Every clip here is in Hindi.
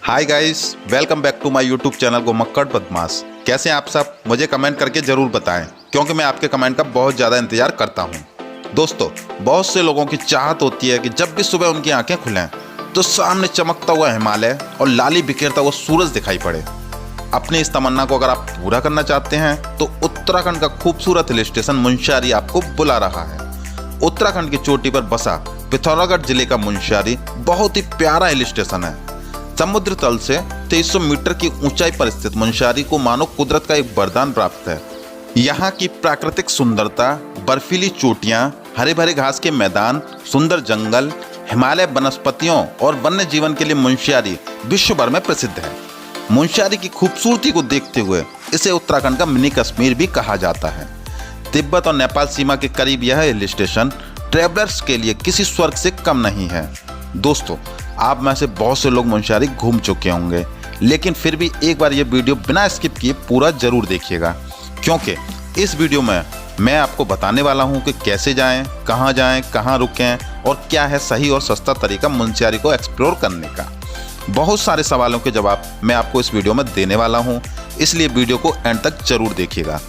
Hi guys, welcome back to my YouTube channel Ghumakkad Badmash. कैसे हैं आप सब? मुझे कमेंट करके ज़रूर बताएं, क्योंकि मैं आपके कमेंट का बहुत ज़्यादा इंतज़ार करता हूं। दोस्तों, बहुत से लोगों की चाहत होती है कि जब भी सुबह उनकी आंखें खुलें तो सामने चमकता हुआ हिमालय और लाली बिखेरता हुआ सूरज दिखाई पड़े। अपनी इस तमन्ना को अगर आप पूरा करना चाहते हैं तो उत्तराखंड का खूबसूरत हिल स्टेशन मुनस्यारी आपको बुला रहा है। उत्तराखंड की चोटी पर बसा पिथौरागढ़ जिले का मुनस्यारी बहुत ही प्यारा हिल स्टेशन है। समुद्र तल से 2300 मीटर की ऊंचाई पर स्थित मुनस्यारी को मानो कुदरत का एक वरदान प्राप्त है। यहाँ की प्राकृतिक सुंदरता, बर्फीली चोटियाँ, हरे भरे घास के मैदान, सुंदर जंगल, हिमालय वनस्पतियों और वन्य जीवन के लिए मुनस्यारी विश्व भर में प्रसिद्ध है। मुनस्यारी की खूबसूरती को देखते हुए इसे उत्तराखंड का मिनी कश्मीर भी कहा जाता है। तिब्बत और नेपाल सीमा के करीब यह हिल स्टेशन ट्रैवलर्स के लिए किसी स्वर्ग से कम नहीं है। दोस्तों, आप में से बहुत से लोग मुनस्यारी घूम चुके होंगे, लेकिन फिर भी एक बार ये वीडियो बिना स्किप किए पूरा जरूर देखिएगा, क्योंकि इस वीडियो में मैं आपको बताने वाला हूँ कि कैसे जाएं, कहाँ रुकें और क्या है सही और सस्ता तरीका मुनस्यारी को एक्सप्लोर करने का। बहुत सारे सवालों के जवाब मैं आपको इस वीडियो में देने वाला हूँ, इसलिए वीडियो को एंड तक जरूर देखिएगा।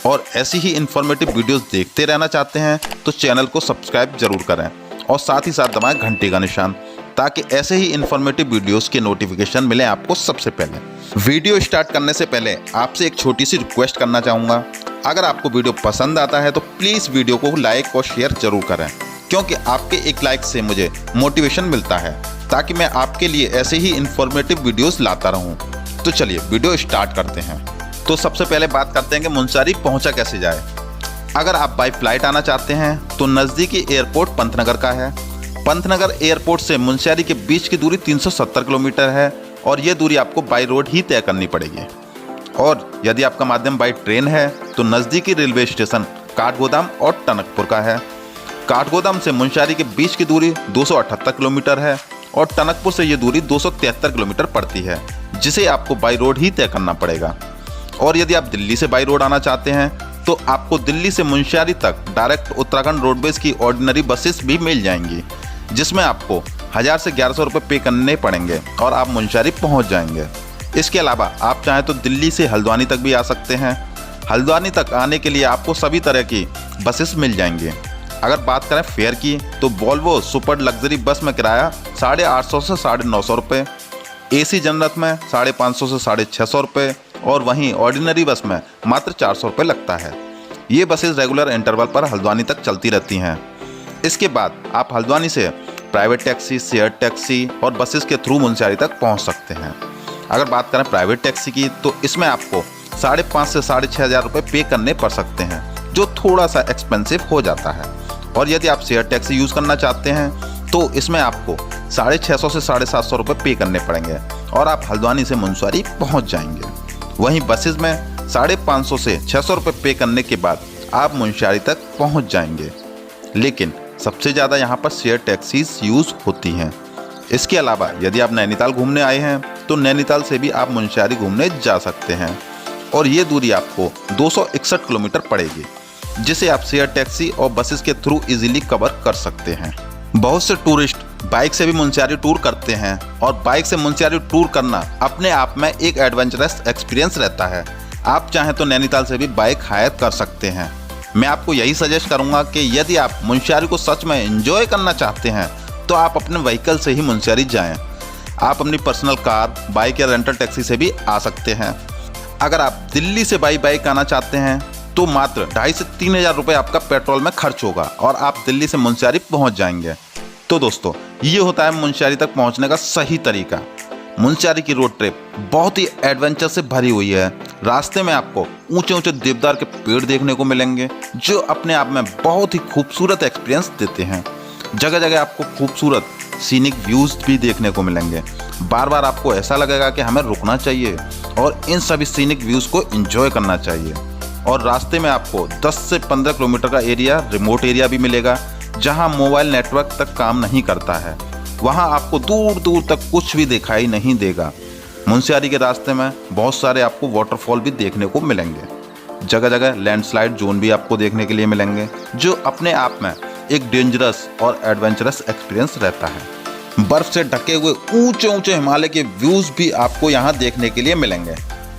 और ऐसी ही इन्फॉर्मेटिव वीडियोस देखते रहना चाहते हैं तो चैनल को सब्सक्राइब जरूर करें और साथ ही साथ दबाएं घंटी का निशान, ताकि ऐसे ही इन्फॉर्मेटिव वीडियोस के नोटिफिकेशन मिले आपको सबसे पहले। वीडियो स्टार्ट करने से पहले आपसे एक छोटी सी रिक्वेस्ट करना चाहूँगा। अगर आपको वीडियो पसंद आता है तो प्लीज़ वीडियो को लाइक और शेयर जरूर करें, क्योंकि आपके एक लाइक से मुझे मोटिवेशन मिलता है, ताकि मैं आपके लिए ऐसे ही इन्फॉर्मेटिव वीडियोस लाता रहूं। तो चलिए वीडियो स्टार्ट करते हैं। तो सबसे पहले बात करते हैं कि मुनस्यारी पहुंचा कैसे जाए। अगर आप बाई फ्लाइट आना चाहते हैं तो नज़दीकी एयरपोर्ट पंतनगर का है। पंतनगर एयरपोर्ट से मुनस्यारी के बीच की दूरी 370 किलोमीटर है और ये दूरी आपको बाई रोड ही तय करनी पड़ेगी। और यदि आपका माध्यम बाई ट्रेन है तो नज़दीकी रेलवे स्टेशन काठगोदाम और टनकपुर का है। काठगोदाम से मुनस्यारी के बीच की दूरी 278 किलोमीटर है और टनकपुर से ये दूरी 273 किलोमीटर पड़ती है, जिसे आपको बाई रोड ही तय करना पड़ेगा। और यदि आप दिल्ली से बाई रोड आना चाहते हैं तो आपको दिल्ली से मुनस्यारी तक डायरेक्ट उत्तराखंड रोडवेज की ऑर्डिनरी बसेस भी मिल जाएंगी, जिसमें आपको 1000 से 1100 रुपये पे करने पड़ेंगे और आप मुनस्यारी पहुंच जाएंगे। इसके अलावा आप चाहें तो दिल्ली से हल्द्वानी तक भी आ सकते हैं। हल्द्वानी तक आने के लिए आपको सभी तरह की बसेस मिल जाएंगी। अगर बात करें फेयर की तो वोल्वो सुपर लग्जरी बस में किराया 850 से 950 रुपये, AC जनरल में 550 से 650 रुपये और वहीं ऑर्डिनरी बस में मात्र 400 रुपये लगता है। ये बसेस रेगुलर इंटरवल पर हल्द्वानी तक चलती रहती हैं। इसके बाद आप हल्द्वानी से प्राइवेट टैक्सी, शेयर टैक्सी और बसेस के थ्रू मुनस्यारी तक पहुंच सकते हैं। अगर बात करें प्राइवेट टैक्सी की तो इसमें आपको 5,500 से 6,500 रुपये पे करने पड़ सकते हैं, जो थोड़ा सा एक्सपेंसिव हो जाता है। और यदि आप शेयर टैक्सी यूज़ करना चाहते हैं तो इसमें आपको 650 से 750 रुपये पे करने पड़ेंगे और आप हल्द्वानी से मुनस्यारी पहुँच जाएंगे। वहीं बसेस में 550 से 600 रुपये पे करने के बाद आप मुनस्यारी तक पहुँच जाएंगे। लेकिन सबसे ज़्यादा यहाँ पर शेयर टैक्सीज यूज़ होती हैं। इसके अलावा यदि आप नैनीताल घूमने आए हैं तो नैनीताल से भी आप मुनस्यारी घूमने जा सकते हैं और ये दूरी आपको 261 किलोमीटर पड़ेगी, जिसे आप शेयर टैक्सी और बसेस के थ्रू इजीली कवर कर सकते हैं। बहुत से टूरिस्ट बाइक से भी मुनस्यारी टूर करते हैं और बाइक से मुनस्यारी टूर करना अपने आप में एक एडवेंचरस एक्सपीरियंस रहता है। आप चाहें तो नैनीताल से भी बाइक हायर कर सकते हैं। मैं आपको यही सजेस्ट करूंगा कि यदि आप मुनस्यारी को सच में एंजॉय करना चाहते हैं तो आप अपने व्हीकल से ही मुनस्यारी जाएं। आप अपनी पर्सनल कार, बाइक या रेंटल टैक्सी से भी आ सकते हैं। अगर आप दिल्ली से बाई बाइक आना चाहते हैं तो मात्र 2,500 से 3,000 रुपये आपका पेट्रोल में खर्च होगा और आप दिल्ली से मुनस्यारी पहुंच जाएंगे। तो दोस्तों, ये होता है मुनस्यारी तक पहुंचने का सही तरीका। मुनस्यारी की रोड ट्रिप बहुत ही एडवेंचर से भरी हुई है। रास्ते में आपको ऊंचे ऊंचे देवदार के पेड़ देखने को मिलेंगे, जो अपने आप में बहुत ही खूबसूरत एक्सपीरियंस देते हैं। जगह जगह आपको खूबसूरत सीनिक व्यूज़ भी देखने को मिलेंगे। बार बार आपको ऐसा लगेगा कि हमें रुकना चाहिए और इन सभी सीनिक व्यूज़ को एंजॉय करना चाहिए। और रास्ते में आपको 10 से 15 किलोमीटर का एरिया, रिमोट एरिया भी मिलेगा, जहां मोबाइल नेटवर्क तक काम नहीं करता है। वहां आपको दूर दूर तक कुछ भी दिखाई नहीं देगा। मुनस्यारी के रास्ते में बहुत सारे आपको वाटरफॉल भी देखने को मिलेंगे। जगह जगह लैंडस्लाइड जोन भी आपको देखने के लिए मिलेंगे, जो अपने आप में एक डेंजरस और एडवेंचरस एक्सपीरियंस रहता है। बर्फ से ढके हुए ऊंचे ऊंचे हिमालय के व्यूज भी आपको यहाँ देखने के लिए मिलेंगे।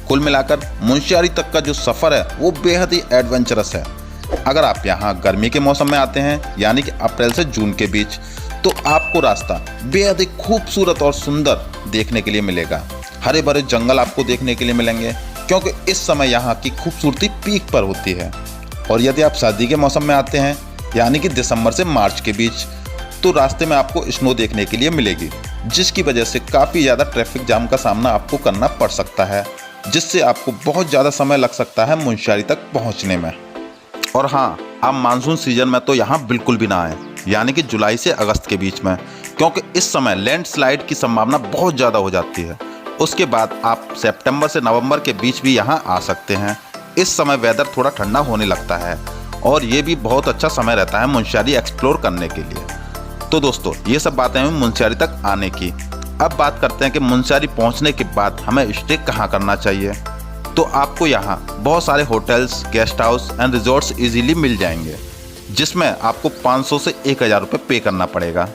कुल मिलाकर मुंशियारी तक का जो सफ़र है वो बेहद ही एडवेंचरस है। अगर आप यहाँ गर्मी के मौसम में आते हैं यानी कि अप्रैल से जून के बीच, तो आपको रास्ता बेहद ही खूबसूरत और सुंदर देखने के लिए मिलेगा। हरे भरे जंगल आपको देखने के लिए मिलेंगे क्योंकि इस समय यहाँ की खूबसूरती पीक पर होती है। और यदि आप सर्दी के मौसम में आते हैं यानी कि दिसंबर से मार्च के बीच, तो रास्ते में आपको स्नो देखने के लिए मिलेगी, जिसकी वजह से काफ़ी ज़्यादा ट्रैफिक जाम का सामना आपको करना पड़ सकता है, जिससे आपको बहुत ज़्यादा समय लग सकता है मुंशियारी तक पहुँचने में। और हाँ, आप मानसून सीजन में तो यहाँ बिल्कुल भी ना आएँ, यानी कि जुलाई से अगस्त के बीच में, क्योंकि इस समय लैंडस्लाइड की संभावना बहुत ज़्यादा हो जाती है। उसके बाद आप सितंबर से नवंबर के बीच भी यहाँ आ सकते हैं। इस समय वेदर थोड़ा ठंडा होने लगता है और ये भी बहुत अच्छा समय रहता है मुंशियारी एक्सप्लोर करने के लिए। तो दोस्तों, ये सब बातें हैं मुंशियारी तक आने की। अब बात करते हैं कि मुंशियारी पहुँचने के बाद हमें स्टे कहाँ करना चाहिए। तो आपको यहाँ बहुत सारे hotels, guest house and resorts easily मिल जाएंगे, जिसमें आपको 500 से 1000 रुपये पे करना पड़ेगा।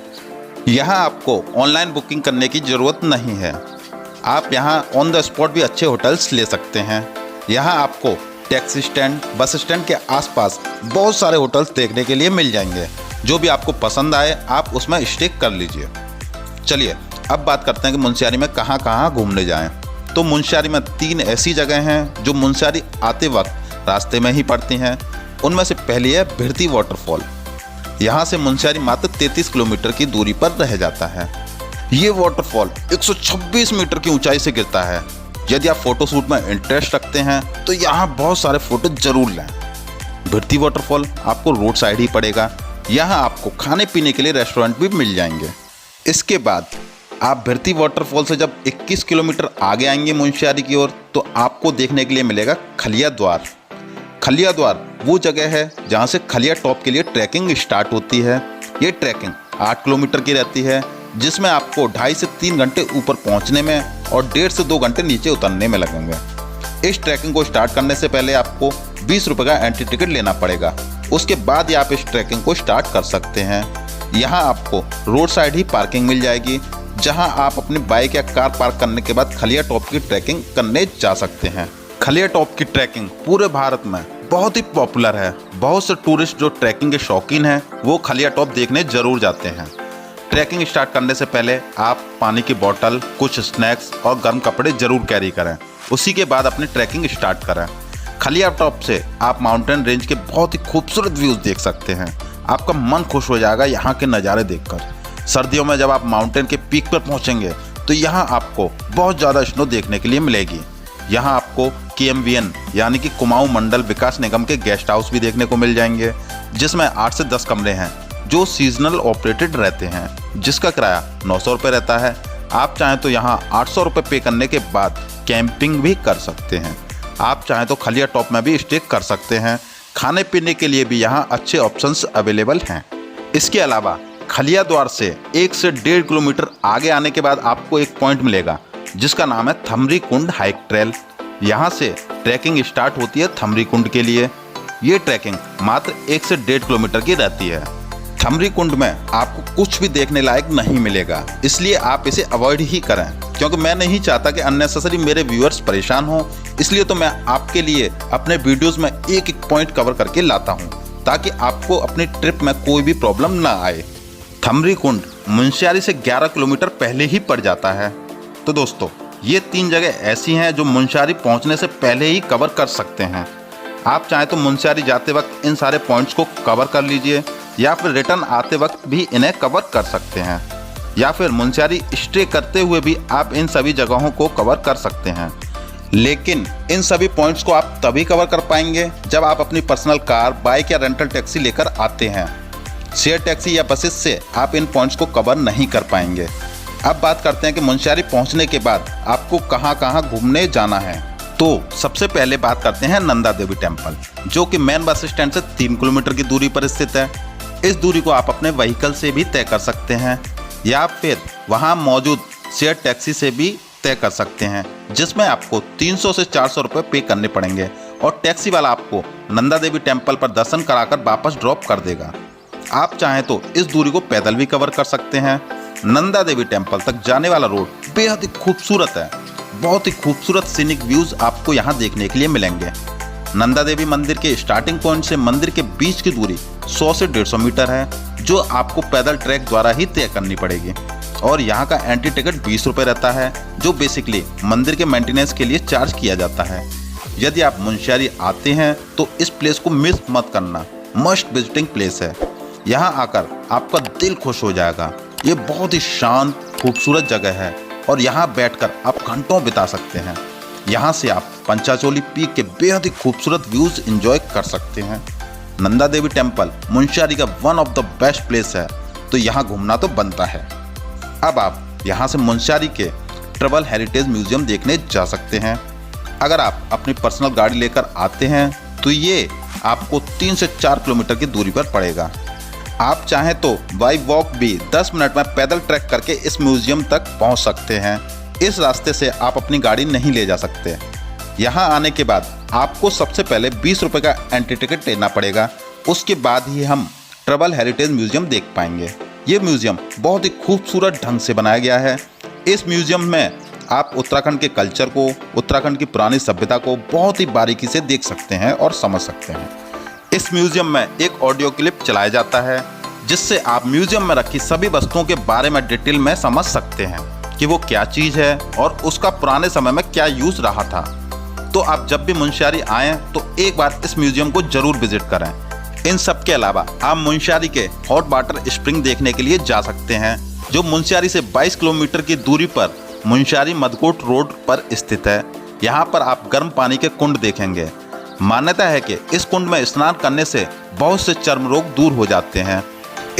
यहाँ आपको ऑनलाइन बुकिंग करने की ज़रूरत नहीं है। आप यहाँ ऑन द स्पॉट भी अच्छे होटल्स ले सकते हैं। यहाँ आपको टैक्सी स्टैंड, बस स्टैंड के आसपास बहुत सारे होटल्स देखने के लिए मिल जाएंगे। जो भी आपको पसंद आए आप उसमें स्टे कर लीजिए। चलिए अब बात करते हैं कि मुंशियारी में कहाँ कहाँ घूमने जाएं। तो मुंशियारी में 3 ऐसी जगह हैं जो मुंशियारी आते वक्त रास्ते में ही पड़ती हैं। उनमें से पहली है भिरती वाटरफॉल। यहाँ से मुंशियारी मात्र 33 किलोमीटर की दूरी पर रह जाता है। ये वाटरफॉल 126 मीटर की ऊंचाई से गिरता है। यदि आप फोटोशूट में इंटरेस्ट रखते हैं तो यहाँ बहुत सारे फोटो जरूर लें। भिरती वाटरफॉल आपको रोड साइड ही पड़ेगा। यहाँ आपको खाने पीने के लिए रेस्टोरेंट भी मिल जाएंगे। इसके बाद आप भिरती वाटरफॉल से जब 21 किलोमीटर आगे आएंगे मुंशियारी की ओर, तो आपको देखने के लिए मिलेगा खलिया द्वार। खलिया द्वार वो जगह है जहाँ से खलिया टॉप के लिए ट्रैकिंग स्टार्ट होती है। ये ट्रैकिंग 8 किलोमीटर की रहती है, जिसमें आपको 2.5 से 3 घंटे ऊपर पहुँचने में और 1.5 से 2 घंटे नीचे उतरने में लगेंगे। इस ट्रैकिंग को स्टार्ट करने से पहले आपको 20 रुपये का एंट्री टिकट लेना पड़ेगा। उसके बाद ही आप इस ट्रैकिंग को स्टार्ट कर सकते हैं। यहाँ आपको रोड साइड ही पार्किंग मिल जाएगी, जहाँ आप अपनी बाइक या कार पार्क करने के बाद खलिया टॉप की ट्रैकिंग करने जा सकते हैं। खलिया टॉप की ट्रैकिंग पूरे भारत में बहुत ही पॉपुलर है। बहुत से टूरिस्ट जो ट्रैकिंग के शौकीन हैं वो खलिया टॉप देखने जरूर जाते हैं। ट्रैकिंग स्टार्ट करने से पहले आप पानी की बोतल, कुछ स्नैक्स और गर्म कपड़े जरूर कैरी करें। उसी के बाद अपनी ट्रैकिंग स्टार्ट करें। खलिया टॉप से आप माउंटेन रेंज के बहुत ही खूबसूरत व्यूज़ देख सकते हैं। आपका मन खुश हो जाएगा यहाँ के नज़ारे देखकर। सर्दियों में जब आप माउंटेन के पीक पर पहुँचेंगे तो यहाँ आपको बहुत ज़्यादा स्नो देखने के लिए मिलेगी। यहाँ आपको KMVN यानी कि कुमाऊं मंडल विकास निगम के गेस्ट हाउस भी देखने को मिल जाएंगे, जिसमें 8 से 10 कमरे हैं जो सीजनल ऑपरेटेड रहते हैं, जिसका किराया 900 रुपये रहता है। आप चाहें तो यहाँ 800 रुपये पे करने के बाद कैंपिंग भी कर सकते हैं। आप चाहें तो खलिया टॉप में भी स्टे कर सकते हैं। खाने पीने के लिए भी यहाँ अच्छे ऑप्शंस अवेलेबल हैं। इसके अलावा खलिया द्वार से 1 से 1.5 किलोमीटर आगे आने के बाद आपको एक पॉइंट मिलेगा जिसका नाम है थमरी कुंड हाइक ट्रेल। यहाँ से ट्रैकिंग स्टार्ट होती है थमरी कुंड के लिए। ये ट्रैकिंग मात्र 1 से 1.5 किलोमीटर की रहती है। थमरी कुंड में आपको कुछ भी देखने लायक नहीं मिलेगा, इसलिए आप इसे अवॉइड ही करें, क्योंकि मैं नहीं चाहता कि अननेसेसरी मेरे व्यूअर्स परेशान हों। इसलिए तो मैं आपके लिए अपने वीडियोस में एक एक पॉइंट कवर करके लाता हूं, ताकि आपको अपनी ट्रिप में कोई भी प्रॉब्लम ना आए। थमरी कुंड मुंशियारी से 11 किलोमीटर पहले ही पड़ जाता है। तो दोस्तों, ये 3 जगह ऐसी हैं जो मुंशियारी पहुंचने से पहले ही कवर कर सकते हैं। आप चाहें तो मुंशियारी जाते वक्त इन सारे पॉइंट्स को कवर कर लीजिए, या फिर रिटर्न आते वक्त भी इन्हें कवर कर सकते हैं, या फिर मुंशियारी स्टे करते हुए भी आप इन सभी जगहों को कवर कर सकते हैं। लेकिन इन सभी पॉइंट्स को आप तभी कवर कर पाएंगे जब आप अपनी पर्सनल कार, बाइक या रेंटल टैक्सी लेकर आते हैं। शेयर टैक्सी या बसेस से आप इन पॉइंट्स को कवर नहीं कर पाएंगे। अब बात करते हैं कि मुंशियारी पहुंचने के बाद आपको कहां कहां घूमने जाना है। तो सबसे पहले बात करते हैं नंदा देवी टेम्पल, जो कि मेन बस स्टैंड से 3 किलोमीटर की दूरी पर स्थित है। इस दूरी को आप अपने व्हीकल से भी तय कर सकते हैं, या फिर वहां मौजूद शेयर टैक्सी से भी तय कर सकते हैं, जिसमें आपको 300 से 400 रुपये पे करने पड़ेंगे और टैक्सी वाला आपको नंदा देवी टेम्पल पर दर्शन कराकर वापस ड्रॉप कर देगा। आप चाहें तो इस दूरी को पैदल भी कवर कर सकते हैं, नंदा देवी टेम्पल तक जाने वाला रोड बेहद ही खूबसूरत है। बहुत ही खूबसूरत सीनिक व्यूज आपको यहाँ देखने के लिए मिलेंगे। नंदा देवी मंदिर के स्टार्टिंग पॉइंट से मंदिर के बीच की दूरी 100 से 150 मीटर है, जो आपको पैदल ट्रैक द्वारा ही तय करनी पड़ेगी। और यहाँ का एंट्री टिकट 20 रुपये रहता है, जो बेसिकली मंदिर के मेंटेनेंस के लिए चार्ज किया जाता है। यदि आप मुंशियारी आते हैं तो इस प्लेस को मिस मत करना, मस्ट विजिटिंग प्लेस है। यहाँ आकर आपका दिल खुश हो जाएगा। ये बहुत ही शांत खूबसूरत जगह है और यहाँ बैठकर आप घंटों बिता सकते हैं। यहाँ से आप पंचाचोली पीक के बेहद ही खूबसूरत व्यूज एंजॉय कर सकते हैं। नंदा देवी टेम्पल मुंशियारी का one of the best place है, तो यहाँ घूमना तो बनता है। अब आप यहाँ से मुंशियारी के ट्रैवल हेरिटेज म्यूजियम देखने जा सकते हैं। अगर आप अपनी पर्सनल गाड़ी लेकर आते हैं तो ये आपको 3 से 4 किलोमीटर की दूरी पर पड़ेगा। आप चाहें तो बाई वॉक भी 10 मिनट में पैदल ट्रैक करके इस म्यूजियम तक पहुंच सकते हैं। इस रास्ते से आप अपनी गाड़ी नहीं ले जा सकते। यहाँ आने के बाद आपको सबसे पहले 20 रुपये का एंट्री टिकट लेना पड़ेगा। उसके बाद ही हम ट्रैवल हेरिटेज म्यूजियम देख पाएंगे। ये म्यूजियम बहुत ही खूबसूरत ढंग से बनाया गया है। इस म्यूजियम में आप उत्तराखंड के कल्चर को, उत्तराखंड की पुरानी सभ्यता को बहुत ही बारीकी से देख सकते हैं और समझ सकते हैं। इस म्यूजियम में एक ऑडियो क्लिप चलाया जाता है, जिससे आप म्यूजियम में रखी सभी वस्तुओं के बारे में डिटेल में समझ सकते हैं कि वो क्या चीज़ है और उसका पुराने समय में क्या यूज़ रहा था। तो आप जब भी मुंशियारी आएँ तो एक बार इस म्यूजियम को ज़रूर विजिट करें। इन सब के अलावा आप मुंशियारी के हॉट वाटर स्प्रिंग देखने के लिए जा सकते हैं, जो मुंशियारी से 22 किलोमीटर की दूरी पर मुंशियारी मदकोट रोड पर स्थित है। यहाँ पर आप गर्म पानी के कुंड देखेंगे। मान्यता है कि इस कुंड में स्नान करने से बहुत से चर्म रोग दूर हो जाते हैं।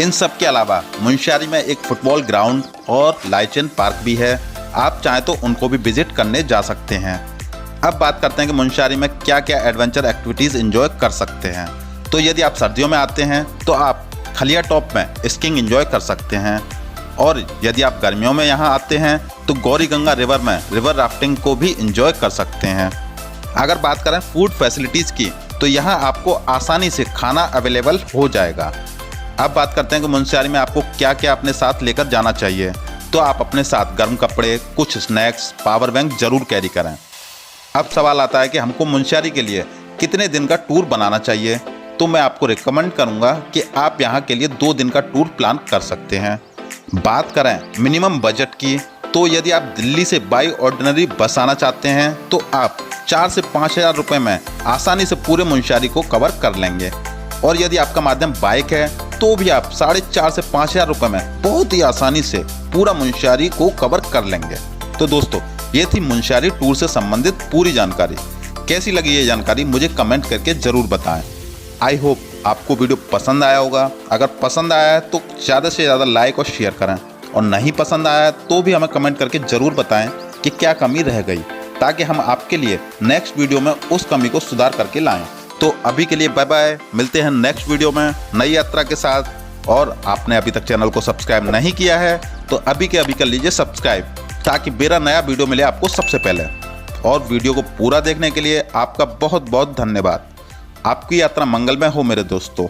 इन सब के अलावा मुंशियारी में एक फुटबॉल ग्राउंड और लाइचन पार्क भी है। आप चाहें तो उनको भी विजिट करने जा सकते हैं। अब बात करते हैं कि मुंशियारी में क्या क्या एडवेंचर एक्टिविटीज़ एंजॉय कर सकते हैं। तो यदि आप सर्दियों में आते हैं तो आप खलिया टॉप में स्कीइंग एंजॉय कर सकते हैं, और यदि आप गर्मियों में यहाँ आते हैं तो गौरी गंगा रिवर में रिवर राफ्टिंग को भी एंजॉय कर सकते हैं। अगर बात करें फूड फैसिलिटीज़ की, तो यहाँ आपको आसानी से खाना अवेलेबल हो जाएगा। अब बात करते हैं कि मुंशियारी में आपको क्या क्या अपने साथ लेकर जाना चाहिए। तो आप अपने साथ गर्म कपड़े, कुछ स्नैक्स, पावर बैंक जरूर कैरी करें। अब सवाल आता है कि हमको मुंशियारी के लिए कितने दिन का टूर बनाना चाहिए। तो मैं आपको रिकमेंड करूँगा कि आप यहाँ के लिए 2 दिन का टूर प्लान कर सकते हैं। बात करें मिनिमम बजट की, तो यदि आप दिल्ली से बाई ऑर्डिनरी बस आना चाहते हैं तो आप 4 से 5 हज़ार रुपये में आसानी से पूरे मुंशियारी को कवर कर लेंगे। और यदि आपका माध्यम बाइक है तो भी आप 4.5 से 5 हज़ार रुपये में बहुत ही आसानी से पूरा मुंशियारी को कवर कर लेंगे। तो दोस्तों, ये थी मुंशियारी टूर से संबंधित पूरी जानकारी। कैसी लगी ये जानकारी मुझे कमेंट करके ज़रूर बताएं। आई होप आपको वीडियो पसंद आया होगा। अगर पसंद आया है तो ज़्यादा से ज़्यादा लाइक और शेयर करें, और नहीं पसंद आया तो भी हमें कमेंट करके ज़रूर बताएं कि क्या कमी रह गई, ताकि हम आपके लिए नेक्स्ट वीडियो में उस कमी को सुधार करके लाएं। तो अभी के लिए बाय बाय, मिलते हैं नेक्स्ट वीडियो में नई यात्रा के साथ। और आपने अभी तक चैनल को सब्सक्राइब नहीं किया है तो अभी के अभी कर लीजिए सब्सक्राइब, ताकि मेरा नया वीडियो मिले आपको सबसे पहले। और वीडियो को पूरा देखने के लिए आपका बहुत बहुत धन्यवाद। आपकी यात्रा मंगलमय हो मेरे दोस्तों।